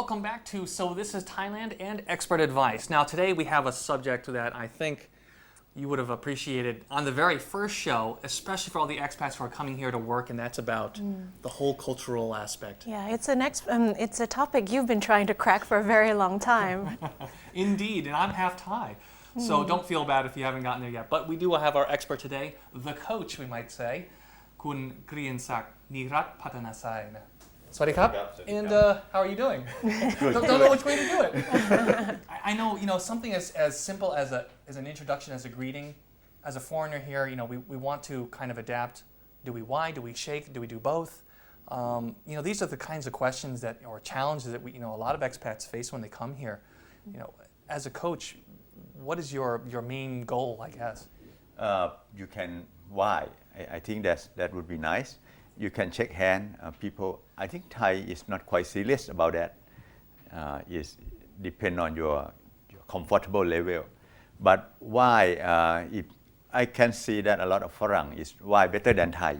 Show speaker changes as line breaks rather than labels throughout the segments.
welcome back to So This is Thailand and Expert Advice. Now today we have a subject that I think you would have appreciated on the very first show, especially for all the expats who are coming here to work, and that's about the whole cultural aspect.
Yeah, it's a topic you've been trying to crack for a very long time.
Indeed, and I'm half Thai, so don't feel bad if you haven't gotten there yet. But we do have our expert today, the coach, we might say, Kun Griyansak Nirat Patanasai. Swadikap. And how are you doing? Don't know which way to do it. I know, something as simple as an introduction, as a greeting. As a foreigner here, we want to kind of adapt. Do we whine? Do we shake? Do we do both? These are the kinds of questions or challenges that a lot of expats face when they come here. As a coach, what is your main goal, I guess?
You can why? I think that would be nice. You can shake hand. People, I think Thai is not quite serious about that. It depends on your comfortable level. But why? If I can see that a lot of Farang is why better than Thai.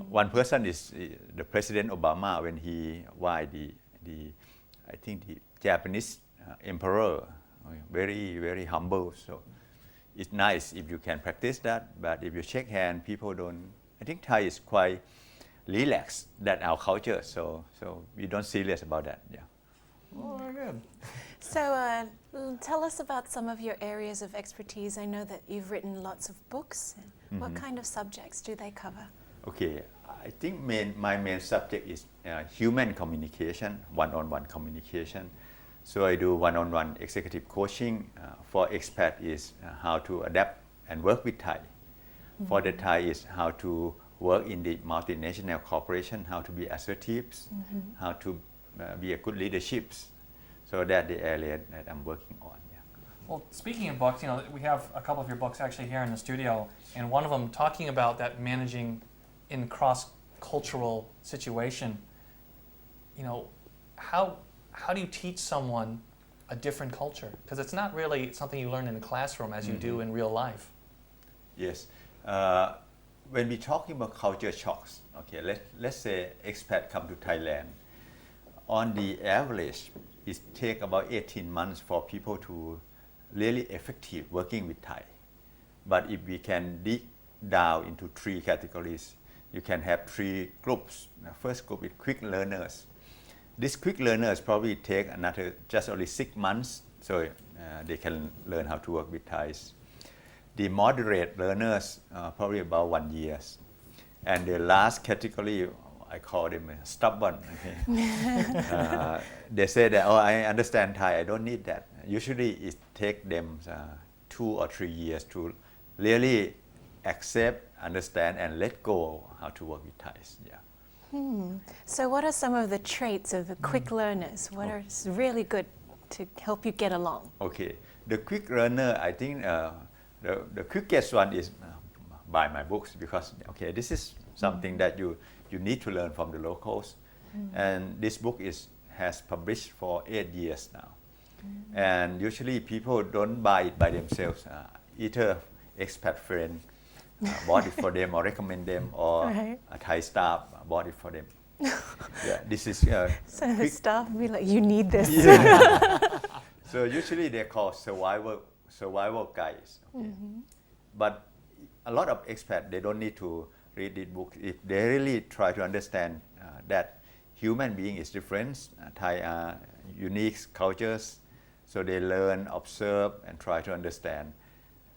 One person is the President Obama when he why I think the Japanese emperor, very very humble. So it's nice if you can practice that. But if you shake hand, people don't. I think Thai is quite relaxed. That's our culture, so we don't serious about that. Yeah.
Oh, very good.
So tell us about some of your areas of expertise. I know that you've written lots of books. What kind of subjects do they cover?
Okay, I think my main subject is human communication, one-on-one communication. So I do one-on-one executive coaching. For expat is how to adapt and work with Thai. For the Thai is how to work in the multinational corporation, how to be assertive, how to be a good leadership. So that's the area that I'm working on. Yeah.
Well, speaking of books, we have a couple of your books actually here in the studio, and one of them talking about that managing in cross-cultural situation. How do you teach someone a different culture? Because it's not really something you learn in the classroom as you do in real life.
Yes. When we're talking about culture shocks, okay, let's say expat come to Thailand. On the average, it takes about 18 months for people to really effective working with Thai. But if we can dig down into 3 categories, you can have 3 groups. The first group is quick learners. These quick learners probably take just only 6 months, so they can learn how to work with Thais. The moderate learners probably about 1 year. And the last category, I call them stubborn. Okay? They say that, I understand Thai, I don't need that. Usually it takes them 2 or 3 years to really accept, understand, and let go how to work with Thais. Yeah.
So what are some of the traits of the quick learners? What are really good to help you get along?
Okay, the quick learner, I think the quickest one is buy my books, because this is something that you need to learn from the locals. And this book has published for 8 years now. And usually people don't buy it by themselves. Either expat friend bought it for them or recommend them, or a Thai staff bought it for them. Yeah, this is
so the staff will be like, you need this.
Yeah. So usually they're called survival guides. Okay? But a lot of expats, they don't need to read this book if they really try to understand that human being is different. Thai are unique cultures, so they learn, observe, and try to understand,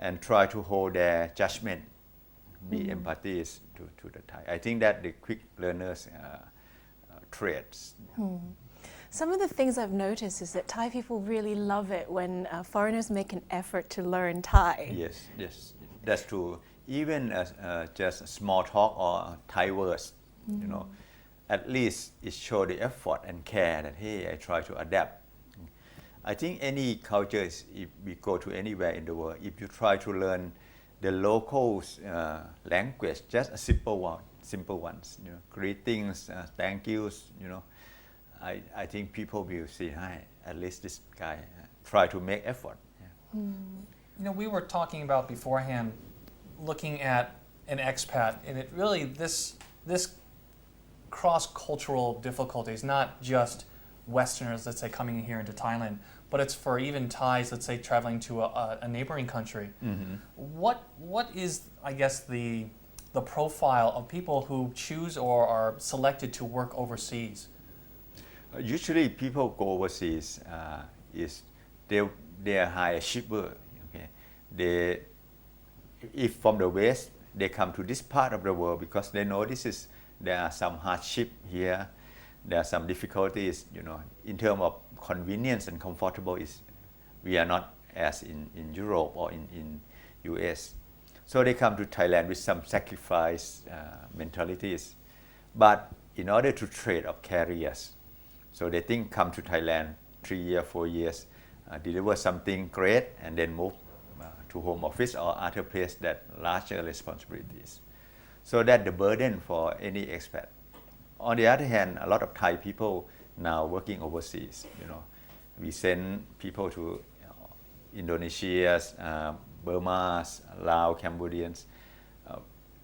and try to hold their judgment, be empathy to the Thai. I think that the quick learners traits.
Some of the things I've noticed is that Thai people really love it when foreigners make an effort to learn Thai.
Yes, that's true. Even just small talk or Thai words, at least it shows the effort and care that, hey, I try to adapt. I think any culture, if we go to anywhere in the world, if you try to learn the locals' language, just a simple ones, greetings, thank yous, I think people will see, hi, at least this guy try to make effort. Yeah.
We were talking about beforehand, looking at an expat, and it really, this cross-cultural difficulty is not just Westerners, let's say, coming here into Thailand, but it's for even Thais, let's say, traveling to a neighboring country. What is, I guess, the profile of people who choose or are selected to work overseas?
Usually people go overseas is they are high achiever. Okay, they if from the West they come to this part of the world because they know there are some hardship here, there are some difficulties, in terms of convenience and comfortable we are not as in Europe or in US. So they come to Thailand with some sacrifice mentalities, but in order to trade of careers, so they think come to Thailand 3 years, 4 years, deliver something great and then move to home office or other place that larger responsibilities. So that the burden for any expat. On the other hand, a lot of Thai people now working overseas. We send people to Indonesia, Burma, Laos, Cambodians.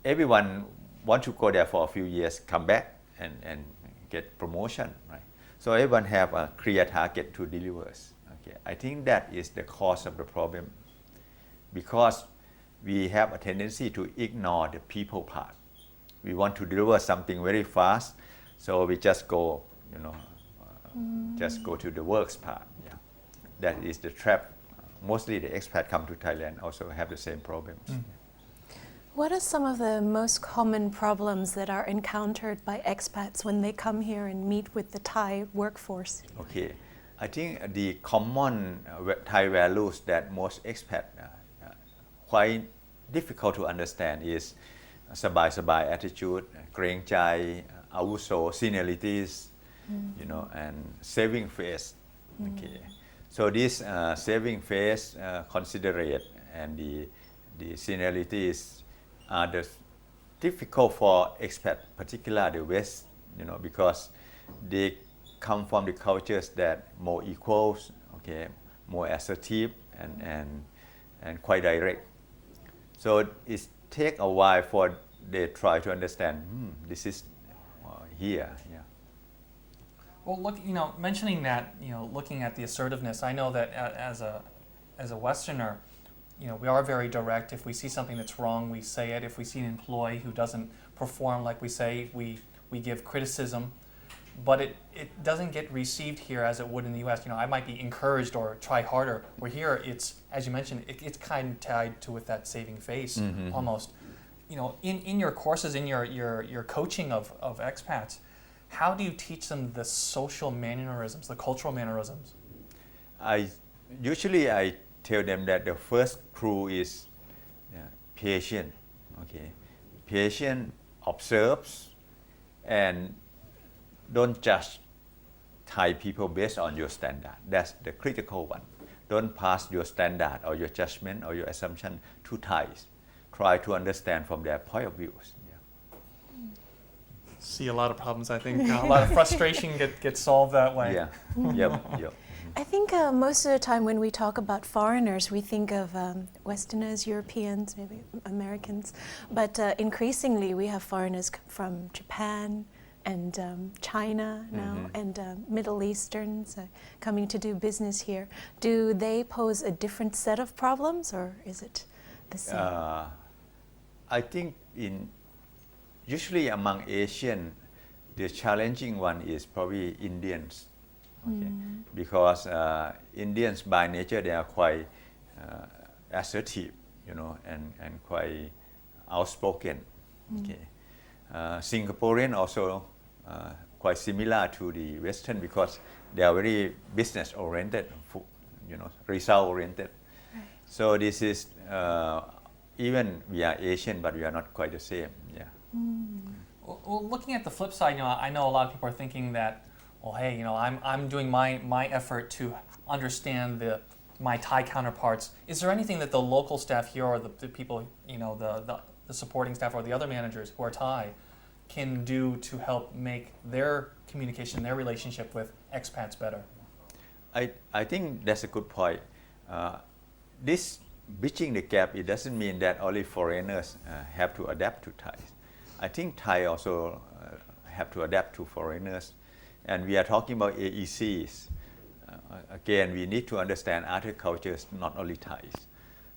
Everyone want to go there for a few years, come back and get promotion, right? So everyone have a clear target to deliver. Okay, I think that is the cause of the problem, because we have a tendency to ignore the people part. We want to deliver something very fast, so we just go, just go to the works part. Yeah, that is the trap. Mostly the expat come to Thailand also have the same problems.
What are some of the most common problems that are encountered by expats when they come here and meet with the Thai workforce?
Okay, I think the common Thai values that most expats quite difficult to understand is สบาย attitude เกรงใจ อาวุโส seniorities, and saving face. Okay, so this saving face, considerate, and the seniorities are the difficult for expat, particularly the West, because they come from the cultures that more equals, okay, more assertive and quite direct. So it take a while for they try to understand. This is here. Yeah.
Well, look, mentioning that, looking at the assertiveness, I know that as a Westerner, we are very direct. If we see something that's wrong, we say it. If we see an employee who doesn't perform like we say, we give criticism. But it doesn't get received here as it would in the U.S. I might be encouraged or try harder. Where here, it's, as you mentioned, it's kind of tied to with that saving face almost. In your courses, in your coaching of expats, how do you teach them the social mannerisms, the cultural mannerisms?
Usually I tell them that the first clue is patient. Okay, patient observes and don't judge Thai people based on your standard. That's the critical one. Don't pass your standard or your judgment or your assumption to Thais. Try to understand from their point of views. Yeah.
See a lot of problems, I think. A lot of frustration gets solved that way.
Yeah. Yep.
I think most of the time when we talk about foreigners, we think of Westerners, Europeans, maybe Americans, but increasingly we have foreigners from Japan and China now, and Middle Easterns coming to do business here. Do they pose a different set of problems, or is it the same?
I think usually among Asian, the challenging one is probably Indians. Okay. Because Indians by nature they are quite assertive, and quite outspoken. Okay. Singaporean also quite similar to the Western because they are very business oriented, result oriented. Right. So this is even we are Asian, but we are not quite the same. Yeah.
Well, looking at the flip side, I know a lot of people are thinking that, well, hey, I'm doing my effort to understand my Thai counterparts. Is there anything that the local staff here or the people, the supporting staff or the other managers who are Thai can do to help make their communication, their relationship with expats better?
I think that's a good point. This bridging the gap, it doesn't mean that only foreigners have to adapt to Thai. I think Thai also have to adapt to foreigners. And we are talking about AECs. Again, we need to understand other cultures, not only Thais.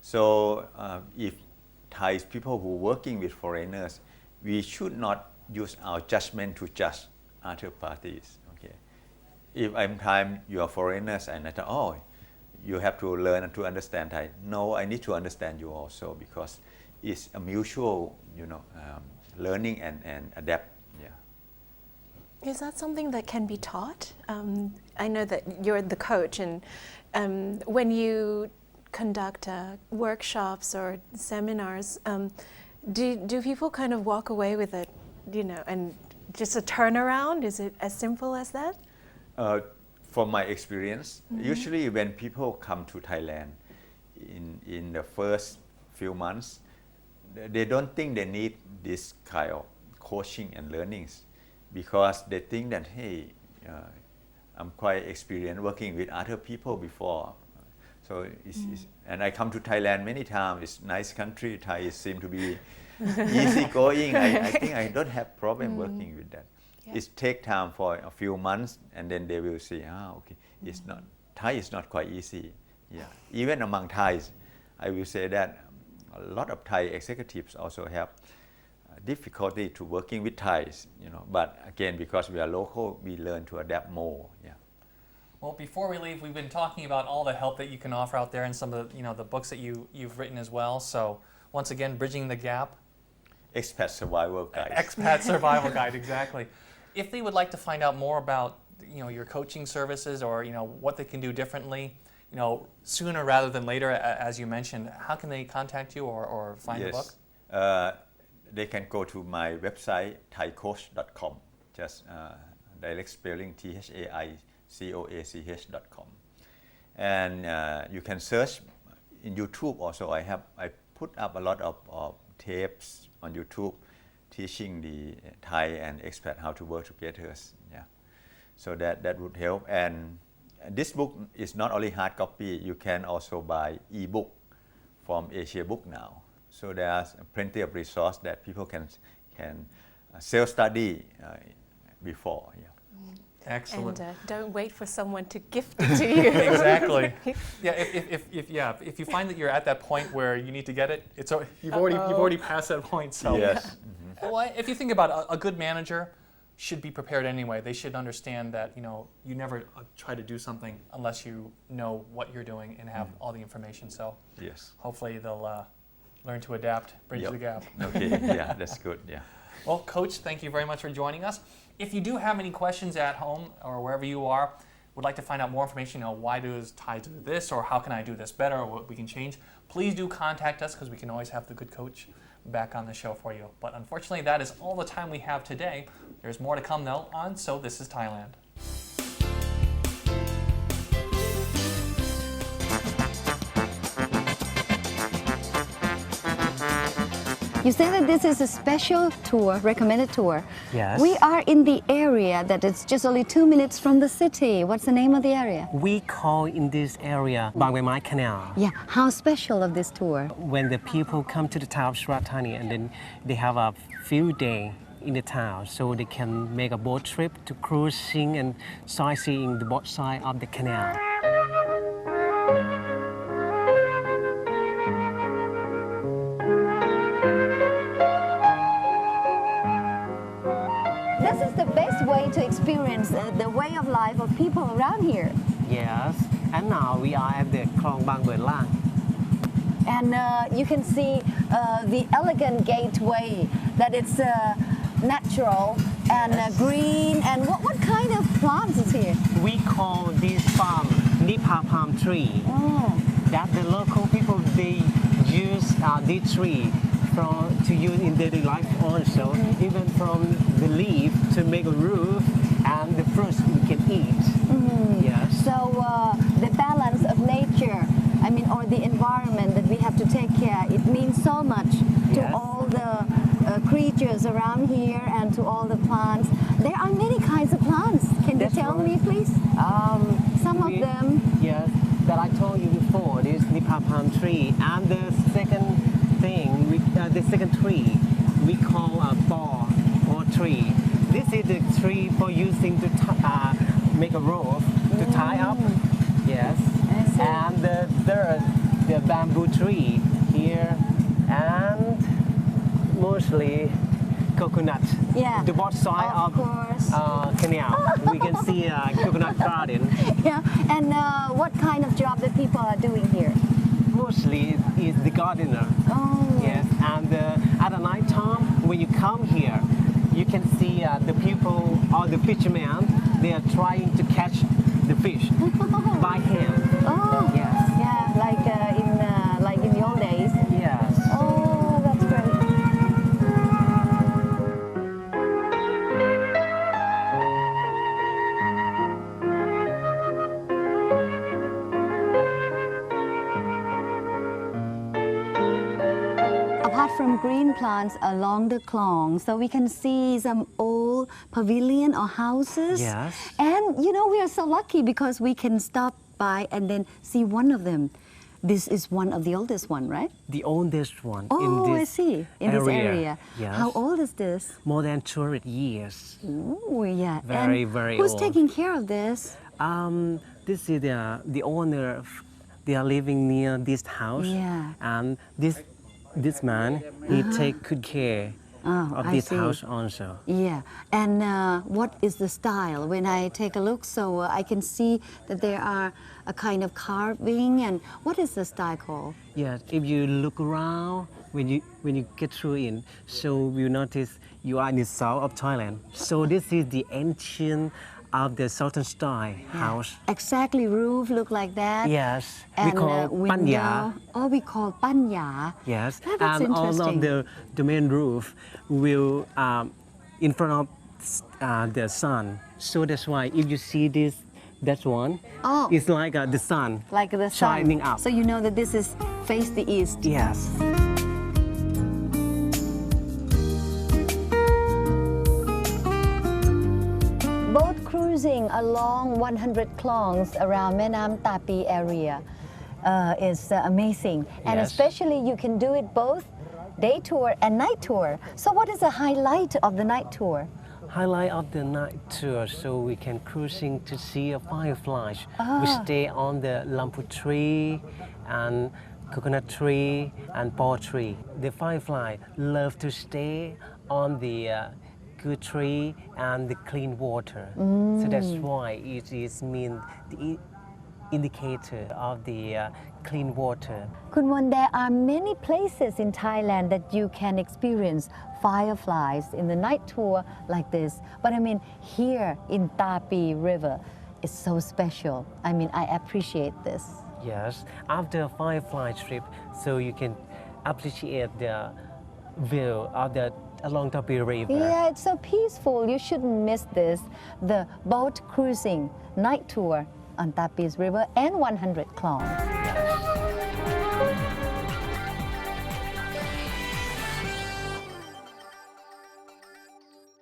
So if Thai people who are working with foreigners, we should not use our judgment to judge other parties. Okay, if I'm Thai, you are foreigners, and I thought, oh, you have to learn and to understand Thai. No, I need to understand you also because it's a mutual, learning and adapt. Yeah.
Is that something that can be taught? I know that you're the coach, and when you conduct workshops or seminars, do people kind of walk away with it, and just a turnaround? Is it as simple as that?
From my experience, usually when people come to Thailand in the first few months, they don't think they need this kind of coaching and learnings because they think that, hey, I'm quite experienced working with other people before. So and I come to Thailand many times. It's a nice country. Thai seem to be easygoing. I think I don't have problem working with that. Yeah. It take time for a few months, and then they will see, okay, it's not Thai is not quite easy. Yeah, even among Thais, I will say that a lot of Thai executives also have difficulty to working with Thais. But again, because we are local, we learn to adapt more. Yeah.
Well, before we leave, we've been talking about all the help that you can offer out there and some of the books that you've written as well. So once again, Bridging the Gap.
Expat Survival Guide.
Expat Survival Guide, exactly. If they would like to find out more about your coaching services or what they can do differently, sooner rather than later, as you mentioned, how can they contact you or find the book?
They can go to my website thaicoach.com. Just direct spelling THAICOACH.com, and you can search in YouTube also. I put up a lot of tapes on YouTube teaching the Thai and expat how to work together. Yeah, so that would help. And this book is not only hard copy. You can also buy ebook from Asia Book now. So there's plenty of resource that people can self-study before. Yeah.
Excellent.
And don't wait for someone to gift it to you.
Exactly. Yeah. If you find that you're at that point where you need to get it, you've already passed that point. So
yes.
Well, if you think about a good manager should be prepared anyway. They should understand that you never try to do something unless you know what you're doing and have all the information. So
yes.
Hopefully they'll learn to adapt, bridge the gap.
Okay. Yeah, that's good. Yeah.
Well, Coach, thank you very much for joining us. If you do have any questions at home or wherever you are, would like to find out more information, why does Thai do this, or how can I do this better, or what we can change, please do contact us because we can always have the good coach back on the show for you. But unfortunately, that is all the time we have today. There's more to come, though, on So This is Thailand.
You say that this is a special tour, recommended tour.
Yes.
We are in the area that is just only 2 minutes from the city. What's the name of the area?
We call in this area Bang Bai Mai Canal.
Yeah, how special of this tour?
When the people come to the town of Surat Thani and then they have a few days in the town, so they can make a boat trip to cruising and sightseeing the both side of the canal.
This is the best way to experience the way of life of people around here.
Yes, and now we are at the Klong Bang Buen Lang.
And you can see the elegant gateway, that it's natural and green. And what kind of plants is here?
We call this farm Nipa palm tree.
Oh.
That the local people, they use this tree to use in daily life also, even from the leaf to make a roof and the fruits we can eat. Yes.
So the balance of nature, or the environment that we have to take care, it means so much to
Yes.
all the creatures around here and to all the plants. There are many kinds of plants. Can
That's
you tell
right.
me, please? Some of them.
Yes, that I told you before, this Nipa palm tree. And the second thing, the second tree, we call a ball or tree. This see the tree for using to make a roof to tie up. Yes.
I see.
And there the bamboo tree here, and mostly coconut.
Yeah.
The both side
Of
of
course.
canal. We can see a coconut garden.
Yeah. And what kind of job that people are doing here?
Mostly is the gardener.
Oh.
Yes, and at the night time, when you come here, you can see the people or the fishermen. They are trying to catch the fish by hand.
Oh.
Yes.
Yeah, like in the old days.
Yes.
Oh, that's great. Apart from green plants along the Klong, so we can see some old pavilion or houses.
Yes.
And you know, we are so lucky because we can stop by and then see one of them. This is one of the oldest one, right?
The oldest one
Oh,
in
I
this
see. In this area.
Yes.
How old is this?
More than 200 years.
Oh, yeah.
Very,
and
very
who's
old.
taking care of this?
This is the owner. They are living near this house.
Yeah.
And this man, he take good care
Oh,
of
I
this
see.
house also.
Yeah. And what is the style? When I take a look, so I can see that there are a kind of carving. And what is the style called?
Yes, if you look around when you get through in, so you notice you are in the south of Thailand. So this is the ancient of the southern style house.
Exactly, roof look like that.
Yes,
And
we call
window.
panya.
Oh, we call panya.
Yes,
Oh, that's
and all
interesting.
of the main roof will in front of the sun. So that's why if you see this, that one,
Oh.
it's like the sun
Like the sun.
shining up.
So you know that this is face the east.
Yes.
Boat cruising along 100 klongs around Menam Tapi area is amazing. And
Yes.
especially you can do it both day tour and night tour. So what is the highlight of the night tour?
Highlight of the night tour, so we can cruising to see a fireflies. We stay on the lampu tree and coconut tree and paw tree. The firefly love to stay on the good tree and the clean water. So that's why it is mean the indicator of the clean water.
Kunwon, there are many places in Thailand that you can experience fireflies in the night tour like this. But I mean, here in Tapi River, it's so special. I mean, I appreciate this.
Yes, after a firefly trip, so you can appreciate the view of the along Tapi River.
Yeah, it's so peaceful. You shouldn't miss this. The boat cruising night tour on Tapi's River and 100 Klong.
Yes.